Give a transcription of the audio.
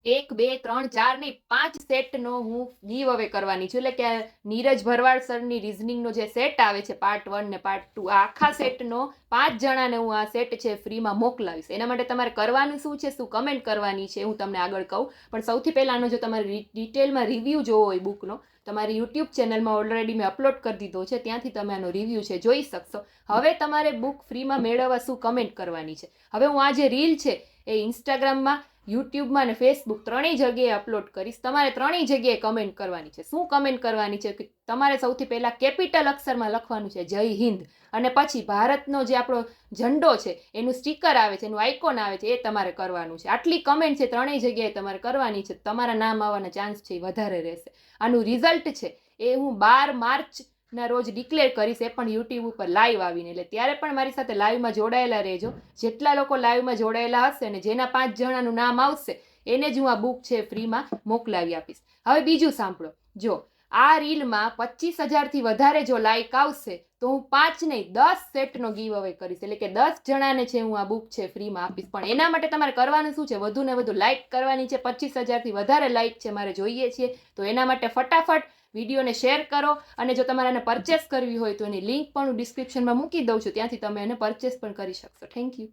1, 2, 3, 4 નહીં 5 સેટનો હું ગીવ અવે કરવાની છું. એટલે કે નીરજ ભરવાડ સરની રિઝનિંગનો જે સેટ આવે છે પાર્ટ 1 ને પાર્ટ 2, આ આખા સેટનો 5 જણાને હું આ સેટ છે ફ્રીમાં મોકલાવીશ. એના માટે તમારે કરવાનું શું છે, શું કમેન્ટ કરવાની છે હું તમને આગળ કહું. પણ સૌથી પહેલાંનો જો તમારે ડિટેલમાં રિવ્યૂ જોવો હોય બુકનો, તમારી યુટ્યુબ ચેનલમાં ઓલરેડી મેં અપલોડ કરી દીધો છે, ત્યાંથી તમે આનો રિવ્યૂ છે જોઈ શકશો. હવે તમારે બુક ફ્રીમાં મેળવવા શું કમેન્ટ કરવાની છે. હવે હું આ જે રીલ છે એ ઇન્સ્ટાગ્રામમાં, યુટ્યુબમાં અને ફેસબુક ત્રણેય જગ્યાએ અપલોડ કરીશ. તમારે ત્રણેય જગ્યાએ કમેન્ટ કરવાની છે. શું કમેન્ટ કરવાની છે કે તમારે સૌથી પહેલાં કેપિટલ અક્ષરમાં લખવાનું છે જય હિન્દ, અને પછી ભારતનો જે આપણો ઝંડો છે એનું સ્ટીકર આવે છે, એનું આઇકોન આવે છે, એ તમારે કરવાનું છે. આટલી કમેન્ટ છે ત્રણેય જગ્યાએ તમારે કરવાની છે. તમારા નામ આવવાના ચાન્સ છે એ વધારે રહેશે. આનું રિઝલ્ટ છે એ હું 12 માર્ચના રોજ ડિક્લેર કરીશ, એ પણ યુટ્યુબ ઉપર લાઈવ આવીને. એટલે ત્યારે પણ મારી સાથે લાઈવમાં જોડાયેલા રહેજો. જેટલા લોકો લાઈવમાં જોડાયેલા હશે ને જેના 5 જણાનું નામ આવશે એને જ હું આ બુક છે ફ્રીમાં મોકલાવી આપીશ. હવે બીજું સાંભળો, જો આ રીલમાં 25,000થી વધારે જો લાઈક આવશે તો હું 5 નહીં 10 સેટનો ગીવ અવે કરીશ. એટલે કે 10 જણાને છે હું આ બુક છે ફ્રીમાં આપીશ. પણ એના માટે તમારે કરવાનું શું છે, વધુ ને વધુ લાઈક કરવાની છે. 25,000થી વધારે લાઈક છે મારે જોઈએ છીએ. તો એના માટે ફટાફટ વિડીયોને શેર કરો. અને જો તમારે એને પરચેસ કરવી હોય તો એની લિંક પણ હું ડિસ્ક્રિપ્શનમાં મૂકી દઉં છું, ત્યાંથી તમે એને પરચેસ પણ કરી શકશો. Thank you.